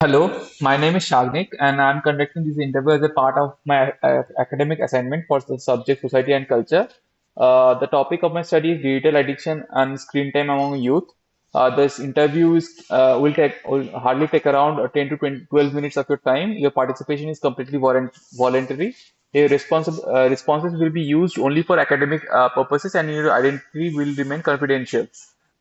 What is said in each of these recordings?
Hello, my name is Shagnik, and I'm conducting this interview as a part of my academic assignment for the subject Society and Culture. The topic of my study is digital addiction and screen time among youth. This interview will hardly take around 10 to 20, 12 minutes of your time. Your participation is completely voluntary. Your responses will be used only for academic purposes, and your identity will remain confidential.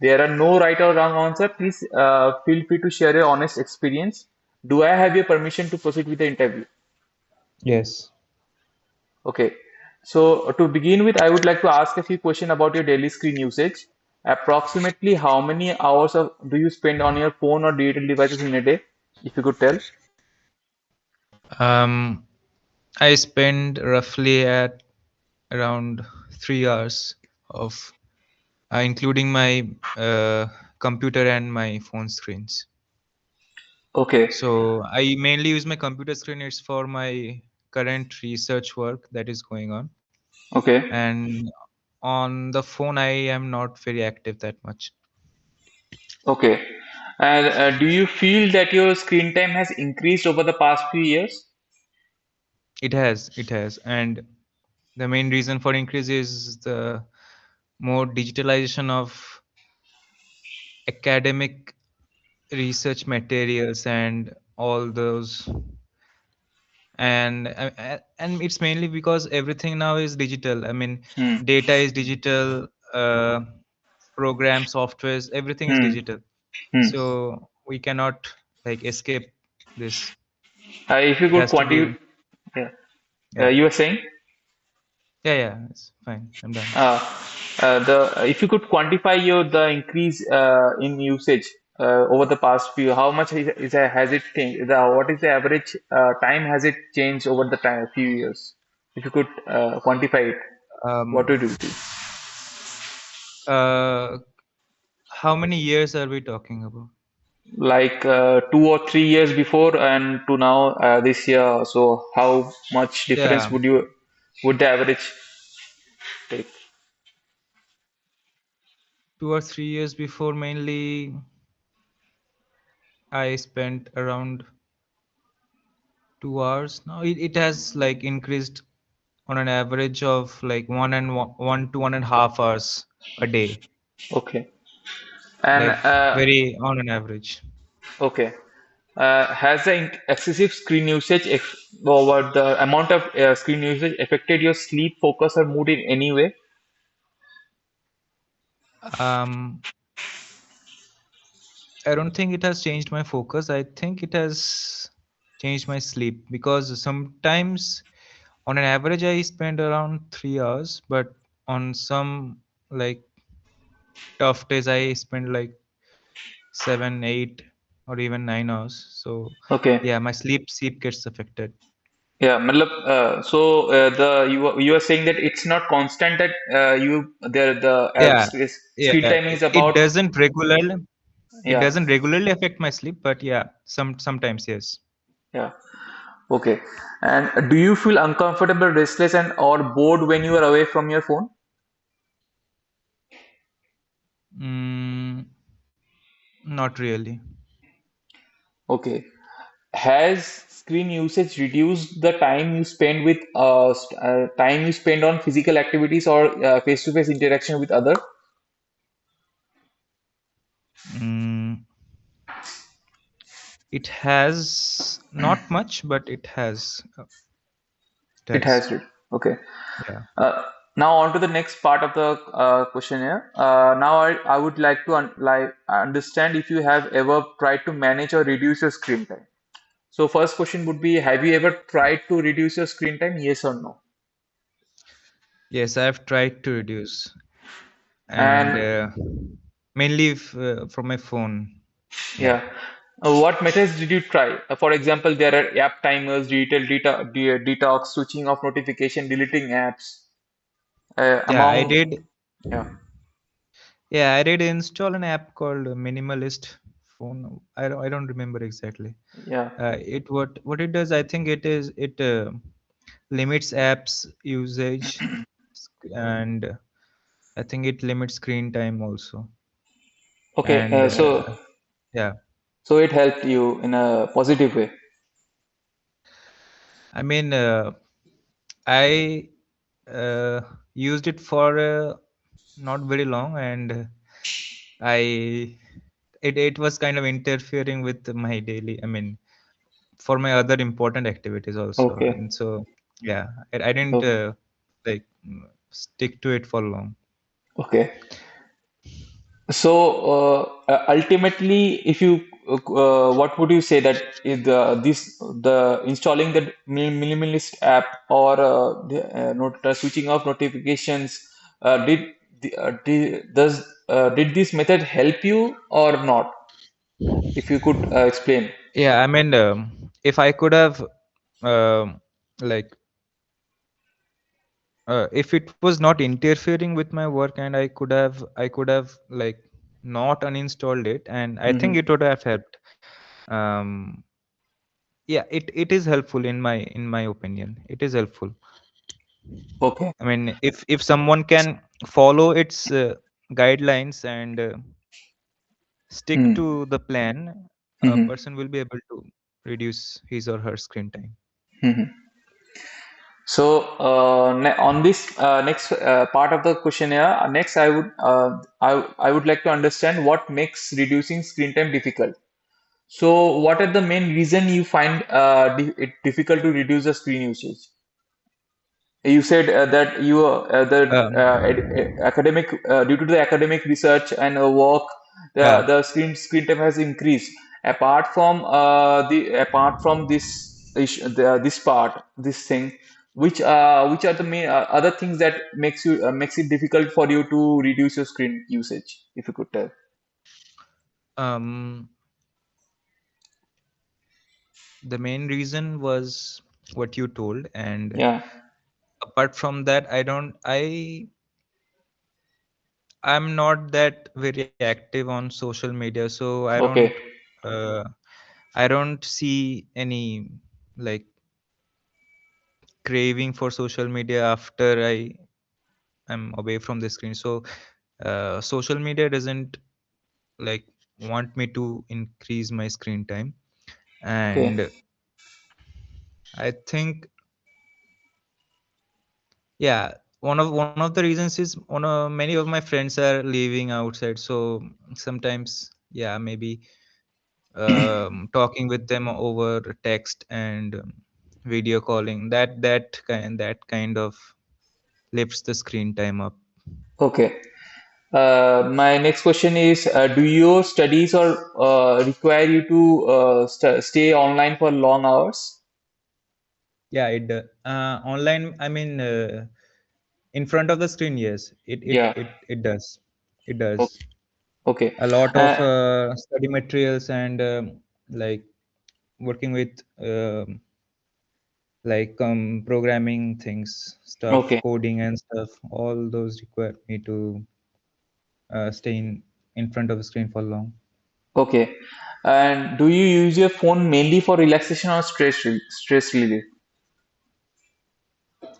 There are no right or wrong answer. Please feel free to share your honest experience. Do I have your permission to proceed with the interview? Yes. Okay. So to begin with, I would like to ask a few questions about your daily screen usage. Approximately how many hours do you spend on your phone or digital devices in a day? If you could tell. Um, I spend roughly at around 3 hours of, including my computer and my phone screens. Okay. So I mainly use my computer screen. It's for my current research work that is going on. Okay. And on the phone, I am not very active that much. Okay. And do you feel that your screen time has increased over the past few years? It has. And the main reason for increase is the more digitalization of academic research materials and all those, and it's mainly because everything now is digital. I mean, Hmm. data is digital, uh, program softwares, everything is Hmm. digital. Hmm. So we cannot like escape this. If you It could has to quantify, be. yeah. Yeah, You were saying? yeah, it's fine, I'm done. Uh, the if you could quantify the increase in usage over the past few, how much has it changed? What is the average time has it changed over the time few years? If you could quantify it, what um would it be? uh how many years are we talking about? Like 2 or 3 years before and to now this year. So how much difference Yeah, would the average take? 2 or 3 years before, mainly I spent around 2 hours. Now it has like increased on an average of like 1 to 1.5 hours a day, Okay, and like very on an average. okay. Has the excessive screen usage over the amount of screen usage affected your sleep, focus, or mood in any way? um I don't think it has changed my focus. I think it has changed my sleep, because sometimes on an average I spend around 3 hours, but on some like tough days I spend like 7, 8, or even 9 hours. So Okay, yeah, my sleep gets affected. yeah, matlab, the you are saying that it's not constant that the Yeah, screen yeah. time is It about, doesn't regularly. It yeah, doesn't regularly affect my sleep, but yeah, sometimes yes. yeah, okay. And do you feel uncomfortable, restless, and or bored when you are away from your phone? Mm, not really. Okay. Has screen usage reduced the time you spend time you spend on physical activities or face-to-face interaction with others? Mm, it has not much, but it has. It It has. has to. Okay. Yeah. Uh, Now on to the next part of the questionnaire. Now I would like to understand if you have ever tried to manage or reduce your screen time. So first question would be, have you ever tried to reduce your screen time? Yes or no? Yes, I've tried to reduce, and And mainly from my phone. Yeah. yeah. What methods did you try? For example, there are app timers, detox, switching off notification, deleting apps. Yeah, I Among, did. yeah, Yeah, I did install an app called Minimalist Phone. I don't remember exactly. yeah. What it does, I think it limits apps usage, and I think it limits screen time also. Okay. And So yeah, So it helped you in a positive way. I mean, I used it for not very long, and I it was kind of interfering with my daily. I mean, for my other important activities also, Okay. and so yeah, I didn't Okay. like stick to it for long. Okay. So ultimately, if you what would you say that is the installing the minimalist app or switching off notifications did this method help you or not? If you could explain. Yeah, I mean, if I could have like if it was not interfering with my work, and I could have like not uninstalled it, and I think Hmm. it would have helped. um yeah, it is helpful in my opinion. It is helpful. Okay. I mean, if someone can follow its guidelines and stick Hmm. to the plan, a Hmm. person will be able to reduce his or her screen time. Hmm. So on this next part of the questionnaire, next I would like to understand what makes reducing screen time difficult. So, what are the main reason you find it difficult to reduce the screen usage? You said that you the academic due to the academic research and work, Yeah. the screen time has increased. Apart from this part, this thing, which are the main other things that makes it difficult for you to reduce your screen usage? If you could tell. um the main reason was what you told, and Yeah. apart from that, I'm not that very active on social media, so Okay. uh, I don't see any like craving for social media after I am away from the screen. So social media doesn't like want me to increase my screen time. Okay. And I think, yeah, one of the reasons is many of my friends are living outside, so sometimes, yeah, maybe talking with them over text and video calling, that kind of lifts the screen time up. Okay. My next question is, do your studies or require you to stay online for long hours? Yeah, online, I mean, in front of the screen, yes, Yeah. it does. It does. Okay. Okay. A lot of Uh, study materials and like working with like programming things, stuff, okay. coding and stuff, all those require me to stay in front of the screen for long. Okay. And do you use your phone mainly for relaxation or stress relief?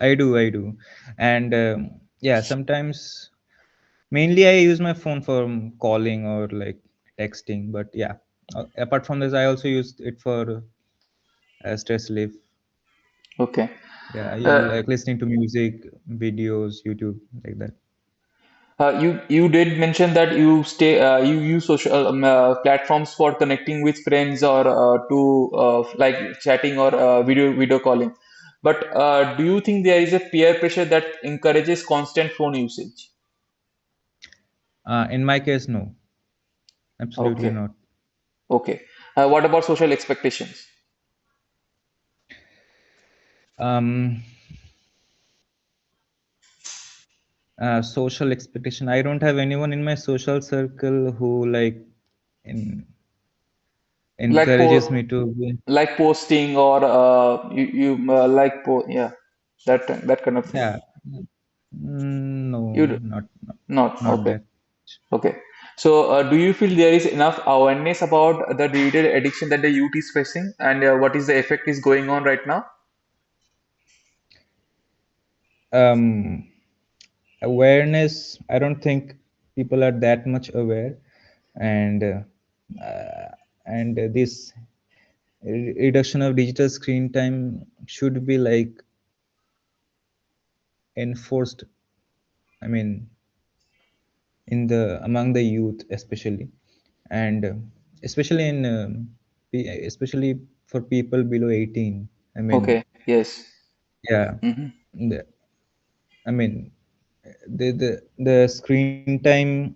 I do, and yeah, sometimes mainly I use my phone for calling or like texting, but yeah, apart from this, I also use it for stress relief. Okay. Yeah, Uh, like listening to music, videos, YouTube, like that. you did mention that you use social platforms for connecting with friends or to like chatting or video calling. But do you think there is a peer pressure that encourages constant phone usage? In my case, no, absolutely Okay, not. okay. What about social expectations? Um, Social expectation. I don't have anyone in my social circle who like in, Like encourages me to be. like posting or yeah, that kind of thing. Yeah. No, You d- not not okay. that. Okay. So, do you feel there is enough awareness about the digital addiction that the youth is facing, and what is the effect is going on right now? Um, Awareness. I don't think people are that much aware, and and this reduction of digital screen time should be like enforced, I mean, in the among the youth especially, and especially in especially for people below 18. I mean, Okay. Yes. yeah, Mm-hmm. the, I mean, the screen time,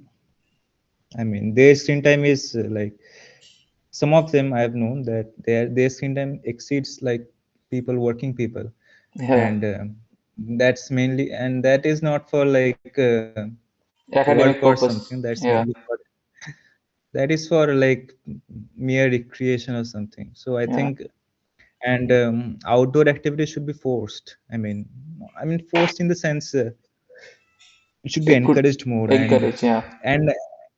I mean, their screen time is like, some of them I have known that their screen time exceeds like people, working people, Yeah. and that's mainly, and that is not for like work or Academic something. purpose. That's mainly Yeah. for, that is for like mere recreation or something. So I Yeah. think, and outdoor activities should be forced. I mean forced in the sense, it should be It could encouraged more, encourage. Yeah. and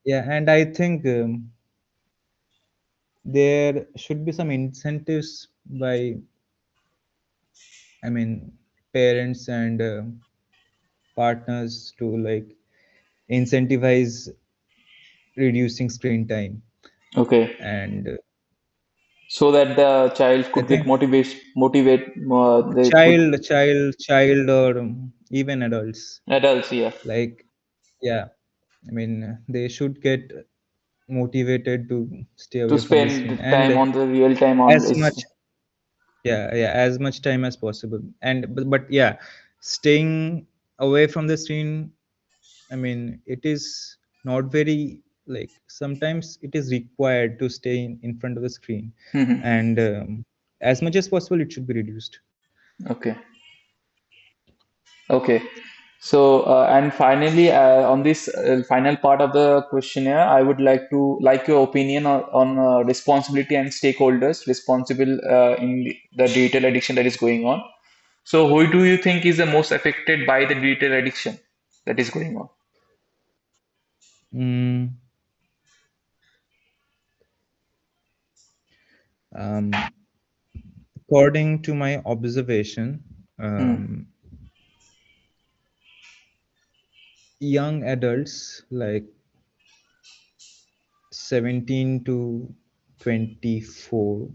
yeah, and I think there should be some incentives by, I mean, parents and partners to like incentivize reducing screen time, Okay. and So that the child I could get think motivate. They could child or even adults, adults. Yeah. like, yeah, I mean, they should get motivated to stay To away from the screen, spend and time on the real time on as this. much, yeah, as much time as possible, and but yeah, staying away from the screen, I mean, it is not very, like, sometimes it is required to stay in front of the screen, Mhm. and as much as possible it should be reduced. Okay. Okay. So, and finally, on this final part of the questionnaire, I would like your opinion on responsibility and stakeholders responsible in the digital addiction that is going on. So, who do you think is the most affected by the digital addiction that is going on? mm, um, According to my observation, Hmm. young adults like 17 to 24,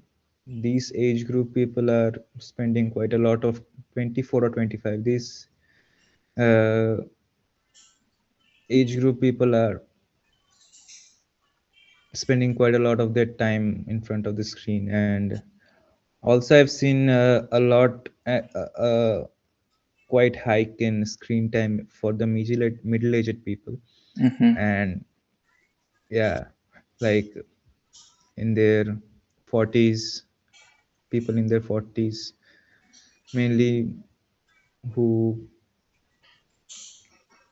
these age group people are spending quite a lot of, 24 or 25, these uh, age group people are spending quite a lot of their time in front of the screen, and also I've seen quite hike in screen time for the middle-aged people, Mm-hmm. and yeah, like in their 40s, people in their 40s mainly, who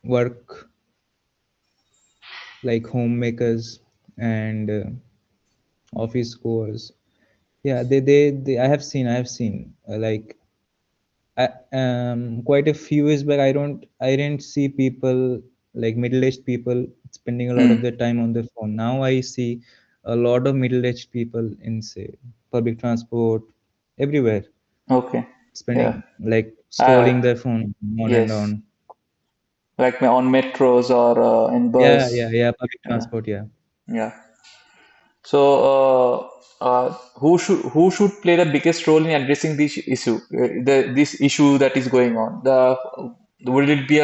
work like homemakers and office goers. Yeah, I have seen like quite a few years back, I didn't see people like middle-aged people spending a lot of Hmm. their time on their phone. Now I see a lot of middle-aged people in, say, public transport, everywhere, Okay. Yeah. spending like Uh, scrolling their phone on and yes. on. Like on metros or in Yeah, bus. yeah, public Yeah. transport, yeah. Yeah. So, who should play the biggest role in addressing this issue? This issue that is going on. Would it be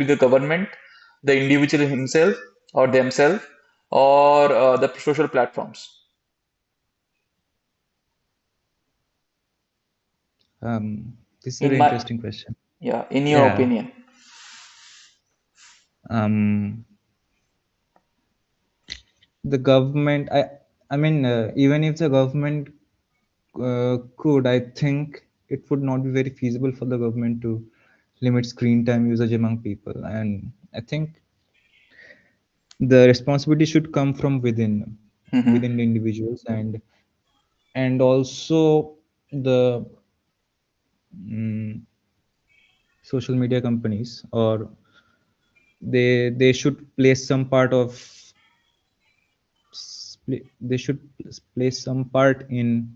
the government, the individual himself or themselves, or the social platforms? This is a In very my interesting question. Yeah, in your Yeah. opinion. um the government, I mean, even if the government could, I think it would not be very feasible for the government to limit screen time usage among people, and I think the responsibility should come from Mm-hmm. within the individuals, and also the mm, social media companies, or they should play some part of, they should play some part in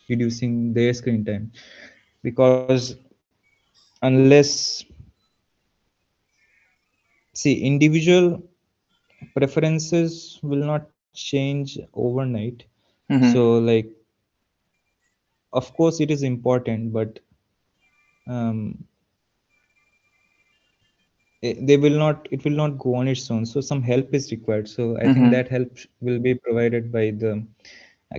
reducing their screen time, because unless, see, individual preferences will not change overnight, Mm-hmm. So like, of course it is important, but um, they will not, it will not go on its own, so some help is required. So I think Mm-hmm. that help will be provided by the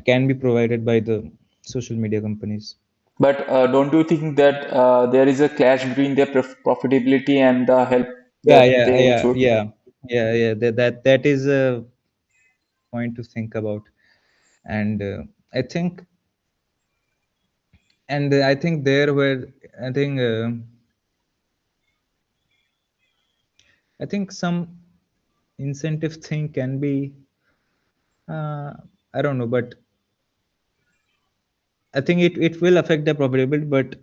can be provided by the social media companies. But don't you think that there is a clash between their profitability and the help Yeah, that yeah, they yeah, should? yeah, yeah. That is a point to think about. And I think, and I think there were, I think I think some incentive thing can be, uh, I don't know, but I think it will affect the profitability, but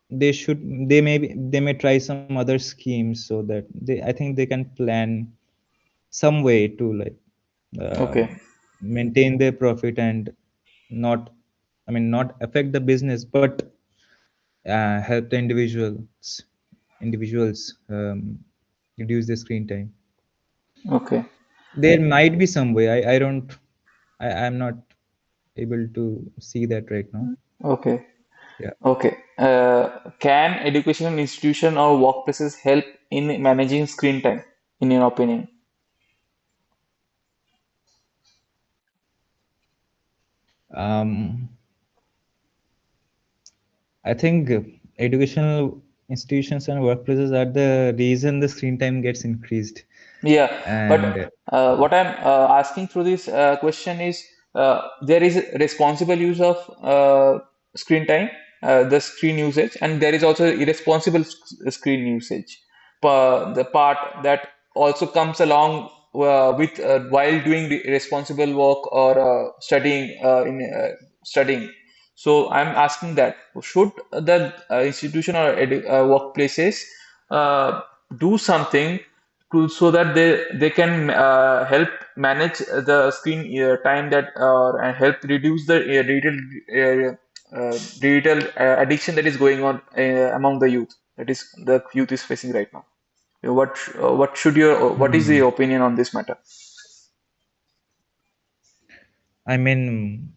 they should, they may try some other schemes so that they, I think they can plan some way to like Okay. maintain their profit and not, I mean, not affect the business, but help the individuals reduce the screen time. Okay. There might be some way. I don't, I'm not able to see that right now. Okay. Yeah. Okay. Can educational institution or workplaces help in managing screen time, in your opinion? um I think educational institutions and workplaces are the reason the screen time gets increased. Yeah, And but what I'm asking through this question is there is responsible use of screen time, the screen usage, and there is also irresponsible screen usage. The part that also comes along with while doing the responsible work or studying in studying. So I'm asking that should the institution or workplaces uh, do something to so that they can help manage the screen time that and help reduce the digital addiction that is going on among the youth, that is the youth is facing right now. What should your what is the hmm, opinion on this matter? I mean,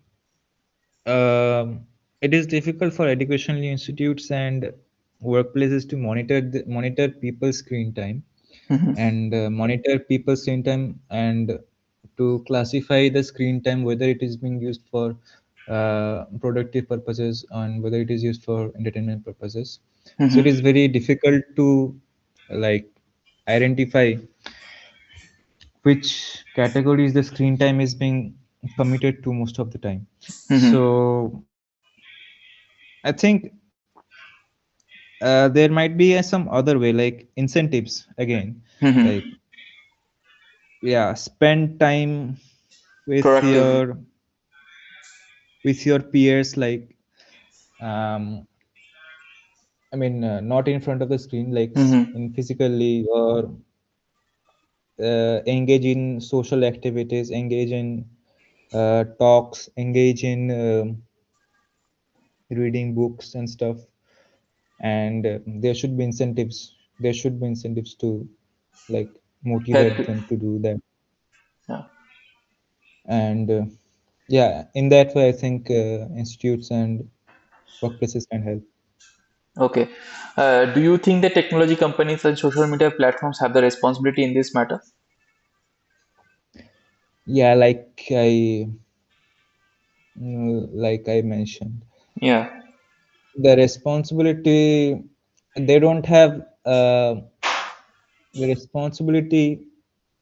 it is difficult for educational institutes and workplaces to monitor people's screen time Hmm. and monitor people's screen time, and to classify the screen time, whether it is being used for productive purposes and whether it is used for entertainment purposes. So it Hmm. is very difficult to like identify which categories the screen time is being committed to most of the time. Hmm. So I think there might be some other way, like incentives again, Hmm. like, yeah, spend time with Productively. your peers, like, um, I mean, not in front of the screen, like Hmm. in physically, or engage in social activities, engage in talks, engage in reading books and stuff. And there should be incentives. There should be incentives to like Help motivate it. them to do that. Yeah. And yeah, in that way, I think institutes and workplaces can help. Okay. Do you think that technology companies and social media platforms have the responsibility in this matter? Yeah, like I mentioned, Yeah. the responsibility, they don't have the responsibility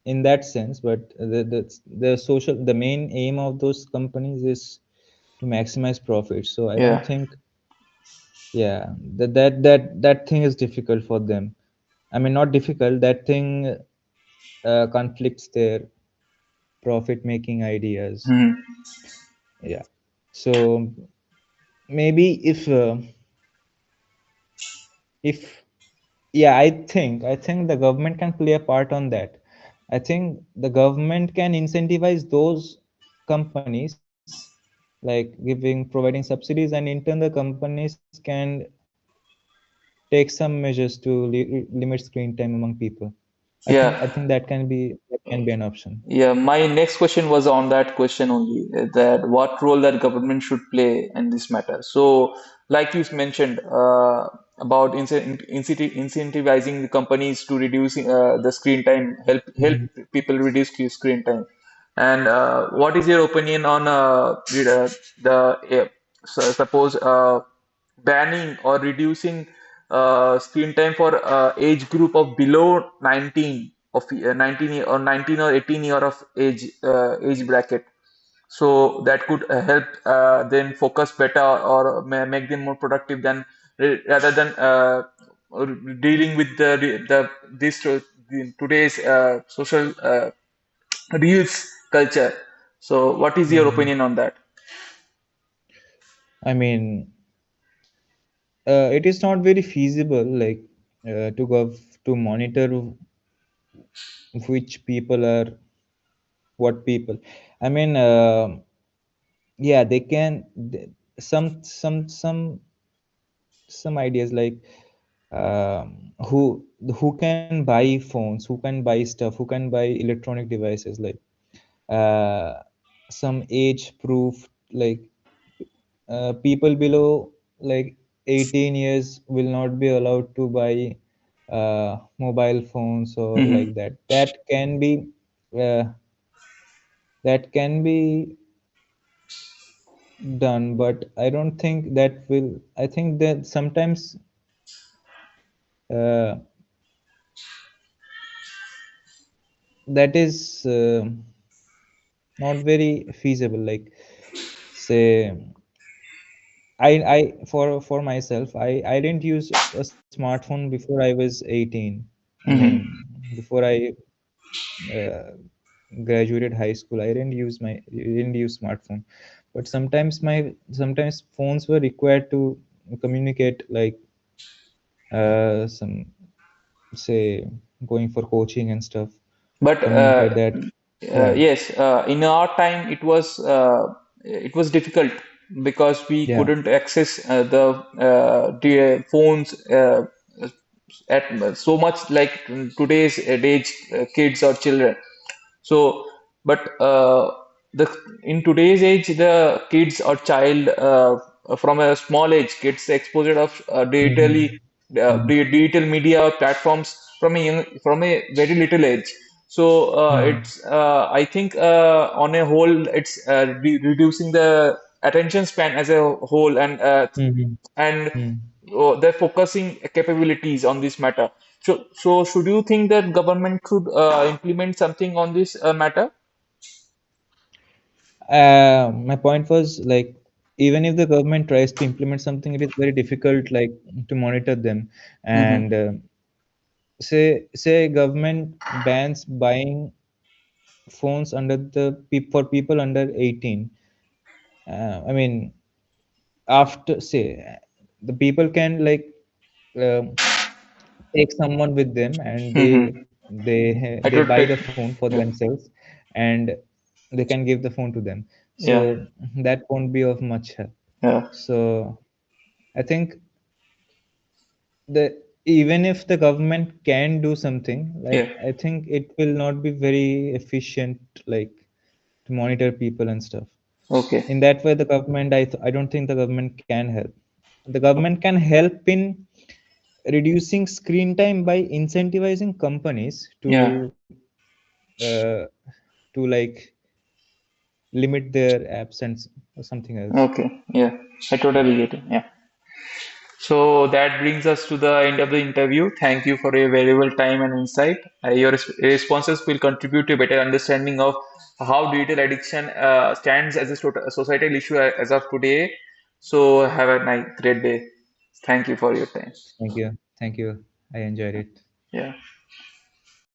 in that sense, but the social, the main aim of those companies is to maximize profit. So I don't Yeah. think, yeah, that thing is difficult for them. I mean, not difficult, that thing conflicts their profit making ideas. Hmm. Yeah. So maybe if yeah, I think the government can play a part on that. I think the government can incentivize those companies, like providing subsidies, and in turn the companies can take some measures to limit screen time among people. Yeah. I think that can be an option. Yeah, my next question was on that question only, that what role that government should play in this matter. So, like you mentioned, about incentivizing the companies to reduce the screen time, help Mhm. people reduce screen time. And what is your opinion on suppose banning or reducing screen time for age group of below 19 of 19 or 18 year of age bracket, so that could help them focus better or make them more productive than rather than dealing with the this today's social reels culture. So what is your Mhm. opinion on that? I mean, it is not very feasible, like to monitor which people are what people. I mean, yeah, they can. Some ideas like who can buy phones, who can buy stuff, who can buy electronic devices, like uh, some age proof, like people below like 18 years will not be allowed to buy mobile phones or Hmm. like that. Uh, that can be done, but I don't think that will. I think that sometimes uh, that is not very feasible. Like, say, for myself, I didn't use a smartphone before I was 18. I Hmm. mean, before I uh, graduated high school, I didn't use smartphone. But sometimes phones were required to communicate, like some, say, going for coaching and stuff, But communicate that. Yeah, yes, in our time it was difficult because we yeah. couldn't access the phones at so much like today's age kids or children. So, but the in today's age, the kids or child from a small age gets the exposure of Hmm. Hmm. digital media platforms from a very little age. So Hmm. it's I think on a whole, it's reducing the attention span as a whole, Hmm. and Hmm. they're focusing capabilities on this matter. So should you think that government should implement something on this matter? My point was like, even if the government tries to implement something, it is very difficult, like to monitor them. Mm-hmm. And say government bans buying phones for people under 18. I mean, after, say, the people can, like, um, take someone with them, and Mm-hmm. they It would buy take. the phone for Yeah. themselves, and they can give the phone to them. Yeah. So that won't be of much help. Yeah. So I think the even if the government can do something, like, Yeah. I think it will not be very efficient, like to monitor people and stuff. Okay. In that way, the government, I don't think the government can help. The government can help in reducing screen time by incentivizing companies Yeah. uh, to like limit their absence or something else. Okay. Yeah. I totally get it. Yeah. So that brings us to the end of the interview. Thank you for your valuable time and insight. Your responses will contribute to a better understanding of how digital addiction stands as a societal issue as of today. So have a nice, great day. Thank you for your time. Thank you. I enjoyed it. Yeah.